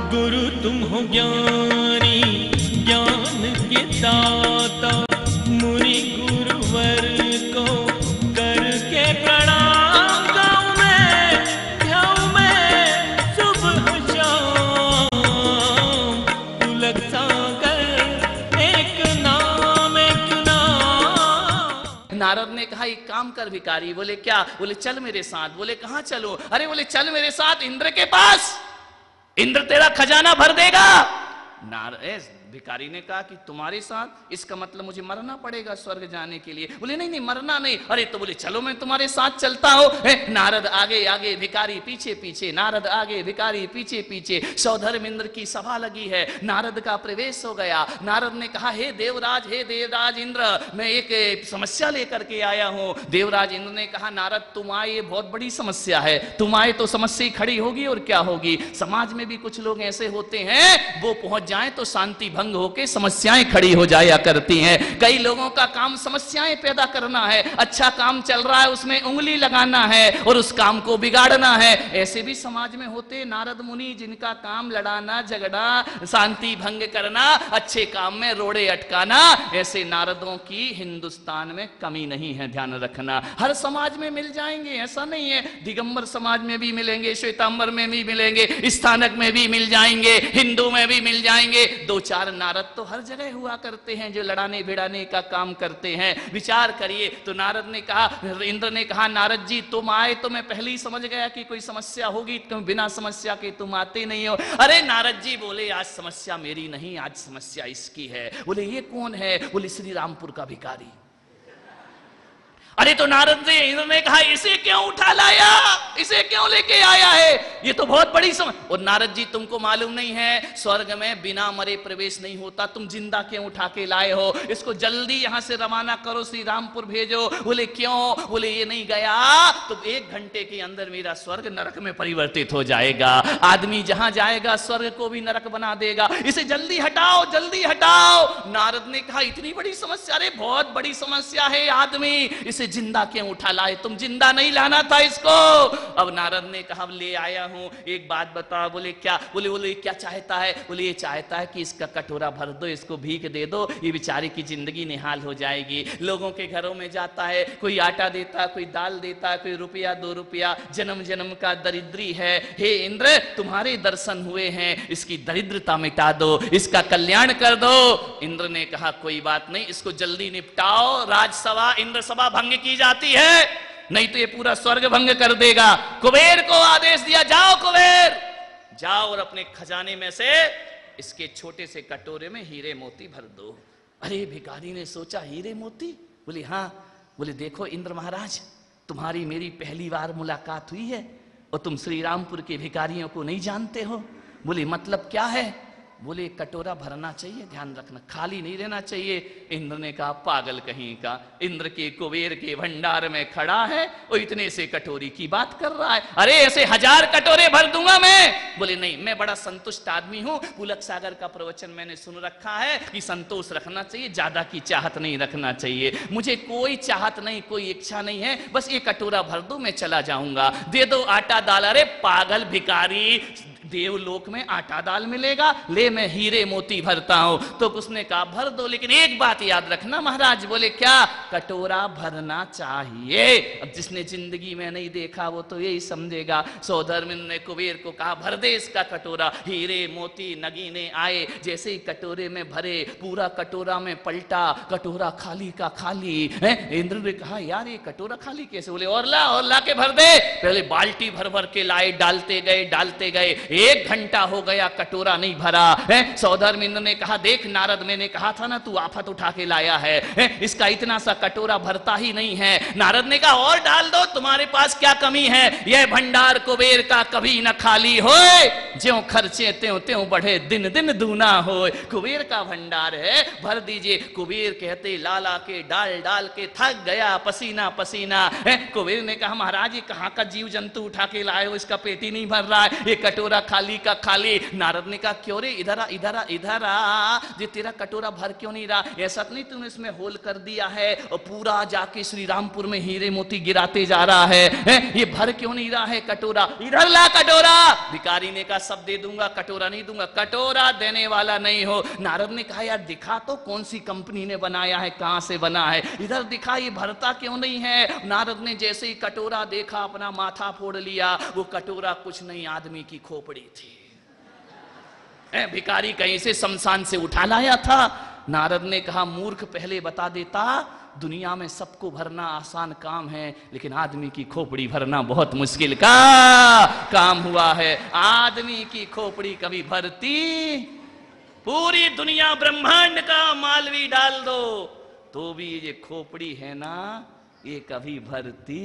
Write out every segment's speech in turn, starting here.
गुरु तुम हो ज्ञानी ज्ञान के दाता, मुनि गुरुवर को करके प्रणाम गाऊं मैं, ध्याऊं मैं सुबह शाम। पुलक सागर एक नाम एक नाम। नारद ने कहा एक काम कर भिखारी। बोले क्या? बोले चल मेरे साथ। बोले कहां चलो? अरे बोले चल मेरे साथ इंद्र के पास, इंद्र तेरा खजाना भर देगा। नारद भिखारी ने कहा कि तुम्हारे साथ, इसका मतलब मुझे मरना पड़ेगा स्वर्ग जाने के लिए। बोले नहीं नहीं मरना नहीं। अरे तो बोले चलो मैं तुम्हारे साथ चलता हूं। नारद आगे आगे भिखारी पीछे पीछे, नारद आगे भिखारी पीछे पीछे। सौधर्म इंद्र की सभा लगी है, नारद का प्रवेश हो गया। नारद ने कहा हे देवराज इंद्र, मैं एक समस्या लेकर के आया हूं। देवराज इंद्र ने कहा नारद तुम आए, ये बहुत बड़ी समस्या है, तुम आए तो समस्या खड़ी होगी और क्या होगी। समाज में भी कुछ लोग ऐसे होते हैं, वो पहुंच जाए तो शांति भंग होके समस्याएं खड़ी हो जाया करती हैं। कई लोगों का काम समस्याएं पैदा करना है, अच्छा काम चल रहा है उसमें उंगली लगाना है और उस काम को बिगाड़ना है। ऐसे भी समाज में होते नारद मुनि, जिनका काम लड़ाना झगड़ा, शांति भंग करना, अच्छे काम में रोड़े अटकाना। ऐसे नारदों की हिंदुस्तान में कमी नहीं है, ध्यान रखना। हर समाज में मिल जाएंगे, ऐसा नहीं है। दिगंबर समाज में भी मिलेंगे, श्वेतांबर में भी मिलेंगे, स्थानक में भी मिल जाएंगे, हिंदू में भी मिल जाएंगे। दो चार नारद तो हर जगह हुआ करते हैं जो लड़ाने भिड़ाने का काम करते हैं। विचार करिए। तो नारद ने कहा, इंद्र ने कहा नारद जी तुम आए तो मैं पहले ही समझ गया कि कोई समस्या होगी, तुम बिना समस्या के तुम आते नहीं हो। अरे नारद जी बोले आज समस्या मेरी नहीं, आज समस्या इसकी है। बोले ये कौन है? बोले श्री रामपुर का भिखारी। अरे तो नारद जी इंद्र ने कहा इसे क्यों उठा लाया, इसे क्यों लेके आया है, ये तो बहुत बड़ी समस्या। और नारद जी तुमको मालूम नहीं है स्वर्ग में बिना मरे प्रवेश नहीं होता, तुम जिंदा क्यों उठा के लाए हो? इसको जल्दी यहां से रवाना करो, श्री रामपुर भेजो। बोले क्यों? बोले ये नहीं गया तो 1 घंटे के अंदर मेरा स्वर्ग नरक में परिवर्तित हो जाएगा। आदमी जहां जाएगा स्वर्ग को भी नरक बना देगा, इसे जल्दी हटाओ, जल्दी हटाओ। नारद ने कहा इतनी बड़ी समस्या? अरे बहुत बड़ी समस्या है आदमी, इसे जिंदा क्यों उठा लाए? तुम जिंदा नहीं लाना था इसको। अब नारद ने कहा ले आया हूं, एक बात बता। बोले क्या? बोले क्या चाहता है? बोले ये चाहता है कि इसका कटोरा भर दो, इसको भीख दे दो, ये बेचारे की जिंदगी निहाल हो जाएगी। लोगों के घरों में जाता है, कोई आटा देता, कोई दाल देता, कोई रुपया 2 रुपया, जन्म जन्म का दरिद्री है। हे इंद्र तुम्हारे दर्शन हुए हैं, इसकी दरिद्रता मिटा दो, इसका कल्याण कर दो। इंद्र ने कहा कोई बात नहीं, इसको जल्दी निपटाओ। राजसभा इंद्र सभा भंग की जाती है, नहीं तो ये पूरा स्वर्ग भंग कर देगा। कुबेर को आदेश दिया जाओ कुबेर, जाओ और अपने खजाने में से इसके छोटे से कटोरे में हीरे मोती भर दो। अरे भिखारी ने सोचा हीरे मोती? बोले हाँ। बोले देखो इंद्र महाराज तुम्हारी मेरी पहली बार मुलाकात हुई है और तुम श्री रामपुर के भिखारियों को नहीं जानते हो। बोले मतलब क्या है? बोले कटोरा भरना चाहिए, ध्यान रखना, खाली नहीं रहना चाहिए। इंद्र ने कहा पागल कहीं का, इंद्र के कुबेर के भंडार में खड़ा है और इतने से कटोरी की बात कर रहा है। अरे ऐसे 1000 कटोरे भर दूंगा मैं। बोले नहीं मैं बड़ा संतुष्ट आदमी हूं, पुलक सागर का प्रवचन मैंने सुन रखा है कि संतोष रखना चाहिए, ज्यादा की चाहत नहीं रखना चाहिए। मुझे कोई चाहत नहीं, कोई इच्छा नहीं है, बस ये कटोरा भर दो मैं चला जाऊंगा, दे दो आटा दाल। अरे पागल भिखारी, देवलोक में आटा दाल मिलेगा, ले मैं हीरे मोती भरता हूं। तो उसने कहा भर दो, लेकिन एक बात याद रखना महाराज। बोले क्या? कटोरा भरना चाहिए। अब जिसने जिंदगी में नहीं देखा वो तो यही समझेगा। सौधर्मिन ने कुबेर को कहा भर दे इसका कटोरा। हीरे मोती नगीने आए, जैसे ही कटोरे में भरे, पूरा कटोरा में पलटा, कटोरा खाली का खाली है। इंद्र ने कहा यार ये कटोरा खाली कैसे? बोले और ला के भर दे। पहले बाल्टी भर भर के लाए, डालते गए 1 घंटा हो गया, कटोरा नहीं भरा है। सौधर्म इंद्र ने कहा देख नारद मैंने कहा था ना तू आफत उठा के लाया है, इसका इतना सा कटोरा भरता ही नहीं है। नारद ने कहा और डाल दो, तुम्हारे पास क्या कमी है? यह भंडार कुबेर का कभी न खाली होए, ज्यों खर्चे त्यों त्यों बढ़े, दिन दिन दूना होए। कुबेर का भंडार है, भर दीजिए। कुबेर कहते लाला के डाल डाल के थक गया, पसीना पसीना है। कुबेर ने कहा महाराज ये कहां का जीव जंतु उठा के लाए हो, इसका पेट ही नहीं भर रहा है, ये कटोरा खाली का खाली। नारद ने कहा क्यों रे, इधर आ इधर आ इधर आ, ये तेरा कटोरा भर क्यों नहीं रहा? ऐसा तो नहीं तूने इसमें होल कर दिया है और पूरा जाके श्री रामपुर में हीरे मोती गिराते जा रहा है? ये भर क्यों नहीं रहा है कटोरा? इधर ला कटोरा। भिखारी ने कहा सब दे दूंगा, कटोरा नहीं दूंगा। कटोरा देने वाला नहीं हो। नारद ने कहा यार दिखा तो कौन सी कंपनी ने बनाया है, कहां से बना है, इधर दिखा, ये भरता क्यों नहीं है? नारद ने जैसे ही कटोरा देखा अपना माथा फोड़ लिया। वो कटोरा कुछ नहीं, आदमी की खोपड़ी थी। भिखारी कहीं से शमशान से उठा लाया था। नारद ने कहा मूर्ख, पहले बता देता, दुनिया में सबको भरना आसान काम है, लेकिन आदमी की खोपड़ी भरना बहुत मुश्किल का काम हुआ है। आदमी की खोपड़ी कभी भरती? पूरी दुनिया ब्रह्मांड का मालवी डाल दो तो भी ये खोपड़ी है ना, ये कभी भरती?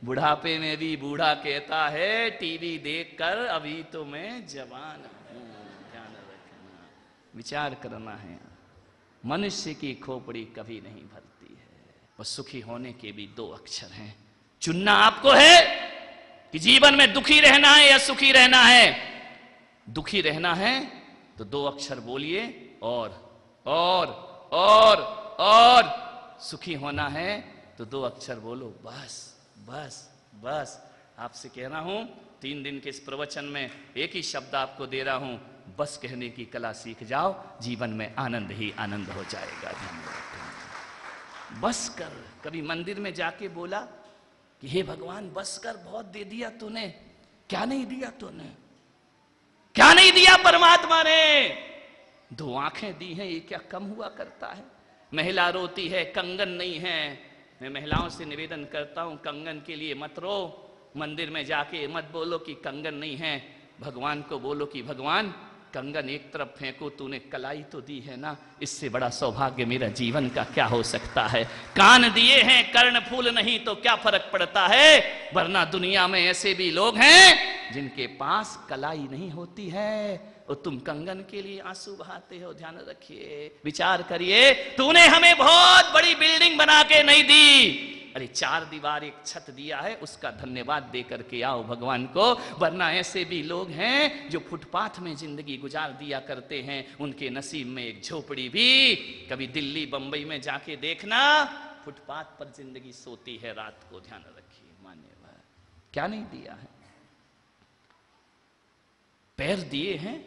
बुढ़ापे में भी बूढ़ा कहता है टीवी देखकर अभी तो मैं जवान हूं। ध्यान रखना, विचार करना है। मनुष्य की खोपड़ी कभी नहीं भरती है। बस सुखी होने के भी दो अक्षर हैं। चुनना आपको है कि जीवन में दुखी रहना है या सुखी रहना है। दुखी रहना है तो दो अक्षर बोलिए और सुखी होना है तो दो अक्षर बोलो, बस बस बस। आपसे कह रहा हूं 3 दिन के इस प्रवचन में एक ही शब्द आपको दे रहा हूं, बस कहने की कला सीख जाओ, जीवन में आनंद ही आनंद हो जाएगा। बस कर। कभी मंदिर में जाके बोला कि हे भगवान बस कर, बहुत दे दिया तूने, क्या नहीं दिया तूने, क्या नहीं दिया परमात्मा ने? 2 आंखें दी हैं, ये क्या कम हुआ करता है? महिला रोती है कंगन नहीं है। मैं महिलाओं से निवेदन करता हूं कंगन के लिए मत रो। मंदिर में जाके मत बोलो कि कंगन नहीं है। भगवान को बोलो कि भगवान कंगन एक तरफ फेंको, तूने कलाई तो दी है ना, इससे बड़ा सौभाग्य मेरा जीवन का क्या हो सकता है? कान दिए हैं कर्ण फूल नहीं तो क्या फर्क पड़ता है? वरना दुनिया में ऐसे भी लोग हैं जिनके पास कलाई नहीं होती है और तुम कंगन के लिए आंसू बहाते हो। ध्यान रखिए, विचार करिए। तूने हमें बहुत बड़ी बिल्डिंग बना के नहीं दी, अरे 4 दीवार एक छत दिया है, उसका धन्यवाद दे करके आओ भगवान को। वरना ऐसे भी लोग हैं जो फुटपाथ में जिंदगी गुजार दिया करते हैं, उनके नसीब में एक झोपड़ी भी। कभी दिल्ली बंबई में जाके देखना, फुटपाथ पर जिंदगी सोती है रात को। ध्यान रखिए, मान्यवर क्या नहीं दिया है? पैर दिए हैं,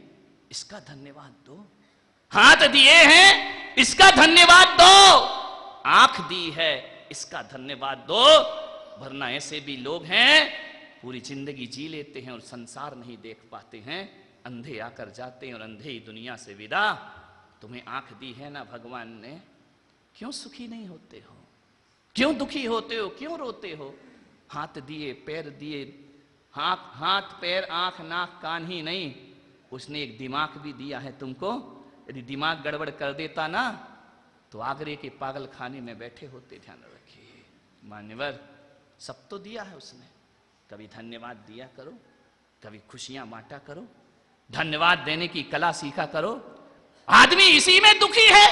इसका धन्यवाद दो। हाथ दिए हैं, इसका धन्यवाद दो। आंख दी है, इसका धन्यवाद दो। वरना ऐसे भी लोग हैं पूरी जिंदगी जी लेते हैं और संसार नहीं देख पाते हैं, अंधे आकर जाते हैं और अंधे ही दुनिया से विदा। तुम्हें आंख दी है ना भगवान ने, क्यों सुखी नहीं होते हो? क्यों दुखी होते हो? क्यों रोते हो? हाथ दिए, पैर दिए, हाथ पैर आंख नाक कान ही नहीं, उसने एक दिमाग भी दिया है तुमको। यदि दिमाग गड़बड़ कर देता ना तो आगरे के पागल खाने में बैठे होते। ध्यान रखिए मान्यवर, सब तो दिया है उसने। कभी धन्यवाद दिया करो, कभी खुशियां बांटा करो, धन्यवाद देने की कला सीखा करो। आदमी इसी में दुखी है,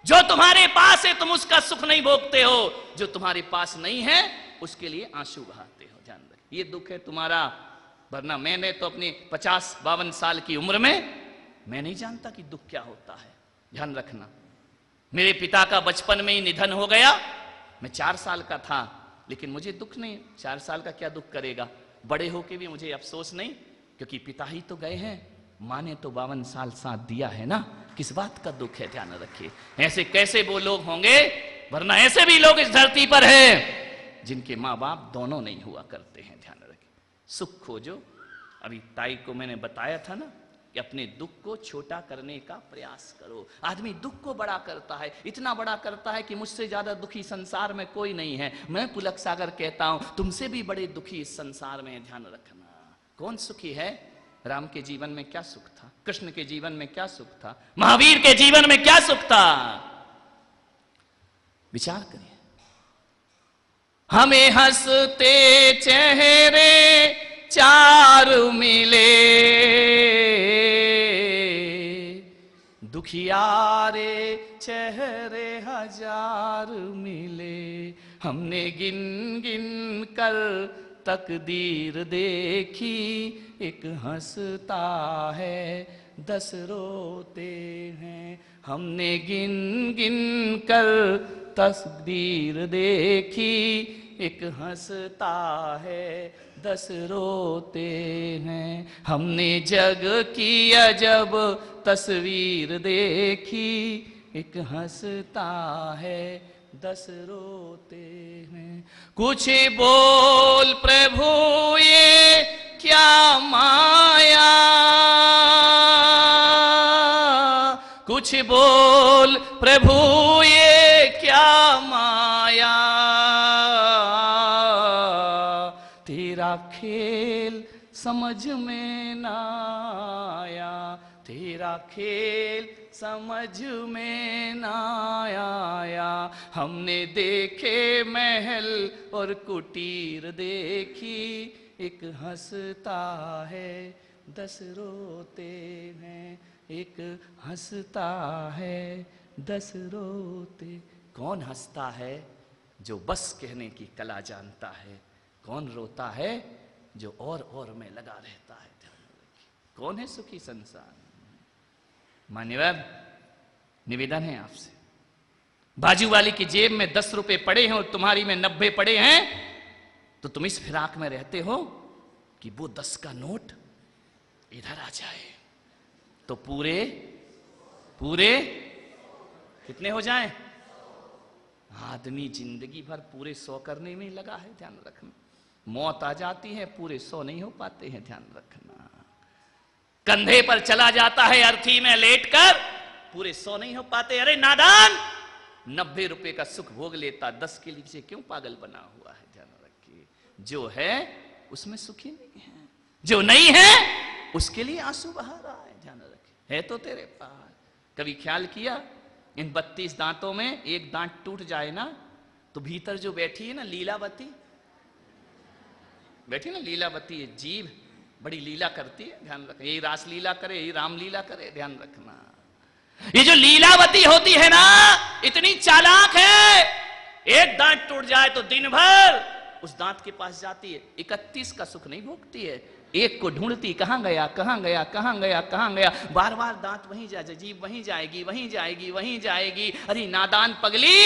जो तुम्हारे पास है तुम उसका सुख नहीं भोगते हो, जो तुम्हारे पास नहीं है उसके लिए आंसू बहाते हो। ध्यान रखिए, ये दुख है तुम्हारा। वरना मैंने तो अपने 50-52 साल की उम्र में मैं नहीं जानता कि दुख क्या होता है। ध्यान रखना, मेरे पिता का बचपन में ही निधन हो गया। मैं 4 साल का था, लेकिन मुझे दुख नहीं। 4 साल का क्या दुख करेगा? बड़े होके भी मुझे अफसोस नहीं, क्योंकि पिता ही तो गए हैं, माँ ने तो 52 साल साथ दिया है ना, किस बात का दुख है? ध्यान रखिए, ऐसे कैसे वो लोग होंगे? वरना ऐसे भी लोग इस धरती पर हैं जिनके माँ बाप दोनों नहीं हुआ करते हैं। ध्यान रखिए, सुख खोजो। अभी ताई को मैंने बताया था ना कि अपने दुख को छोटा करने का प्रयास करो। आदमी दुख को बड़ा करता है, इतना बड़ा करता है कि मुझसे ज्यादा दुखी संसार में कोई नहीं है। मैं पुलक सागर कहता हूं, तुमसे भी बड़े दुखी इस संसार में। ध्यान रखना, कौन सुखी है? राम के जीवन में क्या सुख था? कृष्ण के जीवन में क्या सुख था? महावीर के जीवन में क्या सुख था? विचार करिए। हमें हंसते चेहरे 4 मिले, दुखियारे चेहरे 1000 मिले। हमने गिन गिन कर तकदीर देखी, एक हंसता है 10 रोते हैं। हमने गिन गिन कर तकदीर देखी, एक हंसता है 10 रोते हैं। हमने जग की अजब तस्वीर देखी, एक हंसता है 10 रोते हैं। कुछ बोल प्रभु ये क्या माया, कुछ बोल प्रभु ये क्या माया, तेरा खेल समझ में ना आया, तेरा खेल समझ में ना आया। हमने देखे महल और कुटीर देखी, एक हंसता है 10 रोते हैं, एक हंसता है 10 रोते। कौन हंसता है? जो बस कहने की कला जानता है। कौन रोता है? जो और में लगा रहता है। कौन है सुखी संसार? मान्यवर, निवेदन है आपसे, बाजू वाली की जेब में 10 रुपए पड़े हैं और तुम्हारी में 90 पड़े हैं, तो तुम इस फिराक में रहते हो कि वो 10 का नोट इधर आ जाए तो पूरे कितने हो जाएं? आदमी जिंदगी भर पूरे 100 करने में लगा है, ध्यान रखना। मौत आ जाती है, पूरे 100 नहीं हो पाते हैं, ध्यान रखना। कंधे पर चला जाता है अर्थी में लेटकर, पूरे 100 नहीं हो पाते। अरे नादान, 90 रुपए का सुख भोग लेता, 10 के लिए क्यों पागल बना हुआ है? ध्यान रखिए, जो है उसमें सुखी नहीं है, जो नहीं है उसके लिए आंसू बहा रहा है। ध्यान रखिए, है तो तेरे पास। कभी ख्याल किया, इन 32 दांतों में एक दांत टूट जाए ना, तो भीतर जो बैठी है ना लीलावती, बैठी ना लीलावती, जीभ बड़ी लीला करती है, ध्यान रखना। यही रास लीला करे, यही राम लीला करे, ध्यान रखना। ये जो लीलावती होती है ना, इतनी चालाक है, एक दांत टूट जाए तो दिन भर उस दांत के पास जाती है, 31 का सुख नहीं भोगती है। एक को ढूंढती, कहां गया, कहां गया, कहां गया, कहां गया, बार बार दांत वहीं जाए, जीभ वहीं जाएगी, वहीं जाएगी, वहीं जाएगी। अरे नादान पगली,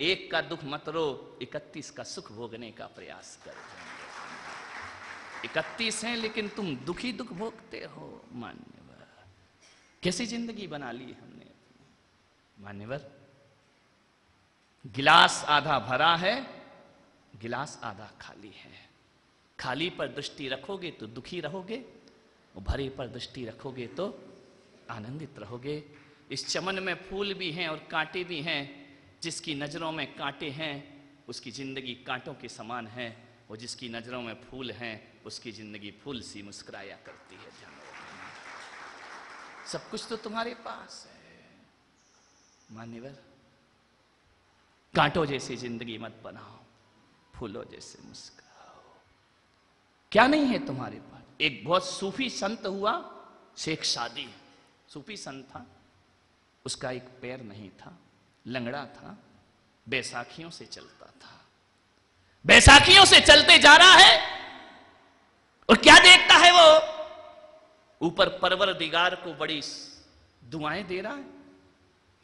एक का दुख मत रो, 31 का सुख भोगने का प्रयास कर। 31 हैं लेकिन तुम दुखी दुख भोगते हो। मान्यवर, कैसी जिंदगी बना ली हमने। मान्यवर, गिलास आधा भरा है, गिलास आधा खाली है। खाली पर दृष्टि रखोगे तो दुखी रहोगे, और भरे पर दृष्टि रखोगे तो आनंदित रहोगे। इस चमन में फूल भी हैं और कांटे भी हैं। जिसकी नजरों में कांटे हैं उसकी जिंदगी कांटों के समान है, और जिसकी नजरों में फूल हैं उसकी जिंदगी फूल सी मुस्कुराया करती है। ध्यान रखना, सब कुछ तो तुम्हारे पास है। मान्यवर, कांटों जैसी जिंदगी मत बनाओ, फूलों जैसे मुस्कुराओ। क्या नहीं है तुम्हारे पास? एक बहुत सूफी संत हुआ, शेख शादी, सूफी संत था, उसका एक पैर नहीं था, लंगड़ा था, बैसाखियों से चलता था। बैसाखियों से चलते जा रहा है और क्या देखता है वो? ऊपर परवरदिगार को बड़ी दुआएं दे रहा है,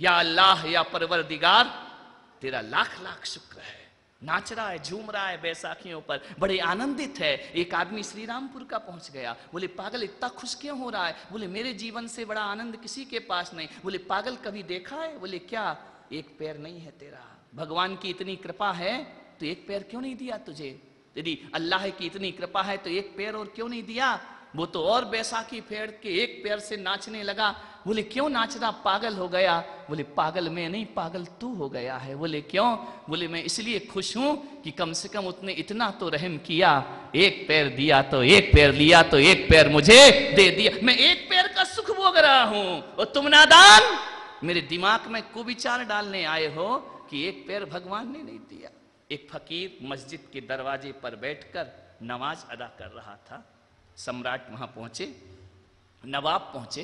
या अल्लाह या परवरदिगार तेरा लाख लाख शुक्र है। नाच रहा है, झूम रहा है बैसाखियों पर, बड़े आनंदित है। एक आदमी श्री रामपुर का पहुंच गया। बोले पागल इतना खुश क्यों हो रहा है? बोले मेरे जीवन से बड़ा आनंद किसी के पास नहीं। बोले पागल कभी देखा है? बोले क्या? एक पैर नहीं है तेरा, भगवान की इतनी कृपा है तो एक पैर क्यों नहीं दिया तुझे? यदि अल्लाह की इतनी कृपा है तो एक पैर और क्यों नहीं दिया? वो तो और बैसाखी फेर के एक पैर से नाचने लगा। बोले क्यों नाच रहा? पागल हो गया। बोले पागल मैं नहीं, पागल तू हो गया है। बोले क्यों? बोले मैं इसलिए खुश हूं कि कम से कम उसने इतना तो रहम किया, एक पैर दिया तो एक पैर लिया तो एक पैर मुझे दे दिया। मैं एक पैर का सुख भोग रहा हूं और तुम नादान मेरे दिमाग में कुविचार डालने आए हो कि एक पैर भगवान ने नहीं दिया। एक फकीर मस्जिद के दरवाजे पर बैठकर नमाज अदा कर रहा था। सम्राट वहां पहुंचे, नवाब पहुंचे।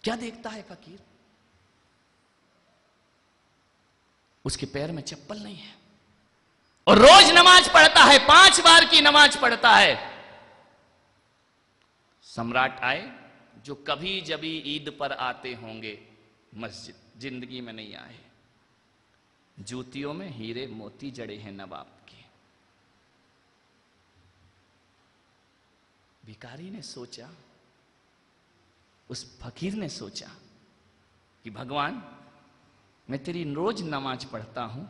क्या देखता है फकीर? उसके पैर में चप्पल नहीं है। और रोज नमाज पढ़ता है, 5 बार की नमाज पढ़ता है। सम्राट आए जो कभी जभी ईद पर आते होंगे मस्जिद, जिंदगी में नहीं आए। जूतियों में हीरे मोती जड़े हैं नवाब के। भिखारी ने सोचा, उस फकीर ने सोचा कि भगवान, मैं तेरी रोज नमाज पढ़ता हूं,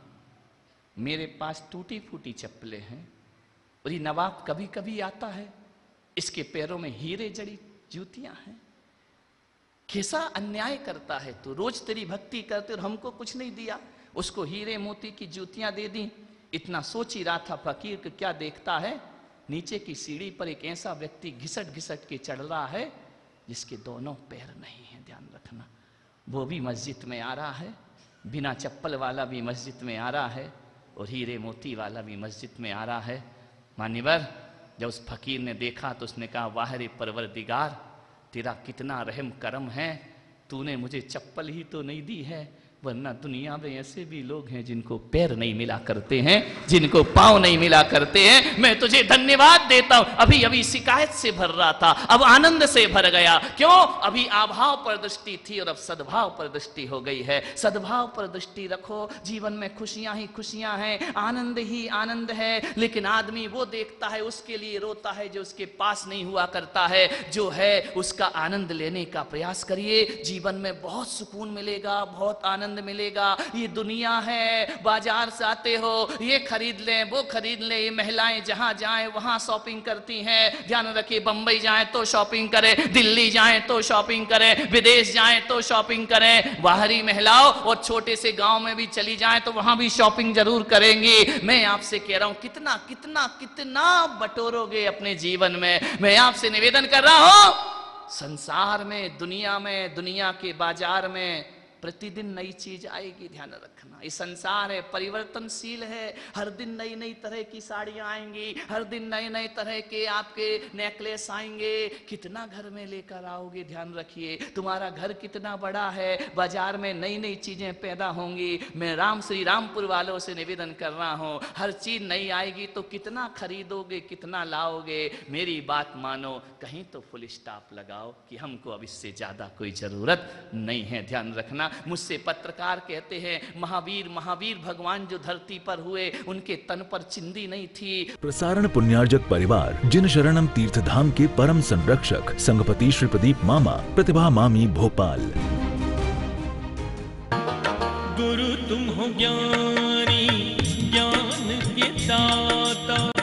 मेरे पास टूटी फूटी चप्पलें हैं और ये नवाब कभी कभी आता है, इसके पैरों में हीरे जड़ी जूतियां हैं। कैसा अन्याय करता है तू, रोज तेरी भक्ति करते और हमको कुछ नहीं दिया, उसको हीरे मोती की जूतियां दे दी। इतना सोच ही रहा था फकीर कि क्या देखता है, नीचे की सीढ़ी पर एक ऐसा व्यक्ति घिसट घिसट के चढ़ रहा है जिसके दोनों पैर नहीं है। ध्यान रखना, वो भी मस्जिद में आ रहा है, बिना चप्पल वाला भी मस्जिद में आ रहा है और हीरे मोती वाला भी मस्जिद में आ रहा है। मान्यवर, जब उस फकीर ने देखा तो उसने कहा, वाह रे परवरदिगार, तेरा कितना रहम करम है, तूने मुझे चप्पल ही तो नहीं दी है, वरना दुनिया में ऐसे भी लोग हैं जिनको पैर नहीं मिला करते हैं, जिनको पांव नहीं मिला करते हैं। मैं तुझे धन्यवाद देता हूं। अभी अभी शिकायत से भर रहा था, अब आनंद से भर गया। क्यों? अभी अभाव पर दृष्टि थी और अब सद्भाव पर दृष्टि हो गई है। सद्भाव पर दृष्टि रखो, जीवन में खुशियां ही खुशियां हैं, आनंद ही आनंद है। लेकिन आदमी वो देखता है, उसके लिए रोता है जो उसके पास नहीं हुआ करता है। जो है उसका आनंद लेने का प्रयास करिए, जीवन में बहुत सुकून मिलेगा, बहुत आनंद मिलेगा। ये दुनिया है, बाजार से आते हो, ये खरीद लें, वो खरीद लें। ये महिलाएं जहां जाएं वहां शॉपिंग करती हैं। ध्यान रखिए, बंबई जाएं तो शॉपिंग करें, दिल्ली जाएं तो शॉपिंग करें, विदेश जाएं तो शॉपिंग करें। बाहरी महिलाओं और छोटे से गांव में भी चली जाएं तो वहां भी शॉपिंग जरूर करेंगी। मैं आपसे कह रहा हूं, कितना कितना कितना बटोरोगे अपने जीवन में। मैं आपसे निवेदन कर रहा हूं, संसार में, दुनिया के बाजार में प्रतिदिन नई चीज आएगी। ध्यान रखना, ये संसार है, परिवर्तनशील है। हर दिन नई नई तरह की साड़ियां आएंगी, हर दिन नए नए तरह के आपके नेकलेस आएंगे। कितना घर में लेकर आओगे? ध्यान रखिए, तुम्हारा घर कितना बड़ा है, बाजार में नई नई चीजें पैदा होंगी। मैं राम श्री रामपुर वालों से निवेदन कर रहा हूं, हर चीज नई आएगी तो कितना खरीदोगे, कितना लाओगे? मेरी बात मानो, कहीं तो फुल स्टॉप लगाओ कि हमको अब इससे ज्यादा कोई जरूरत नहीं है। ध्यान रखना, मुझसे पत्रकार कहते हैं, महावीर महावीर भगवान जो धरती पर हुए, उनके तन पर चिंदी नहीं थी। प्रसारण पुण्यार्जक परिवार जिन शरणम तीर्थ धाम के परम संरक्षक संघपति श्री प्रदीप मामा, प्रतिभा मामी, भोपाल। गुरु तुम हो ज्ञानी, ज्ञान के दाता।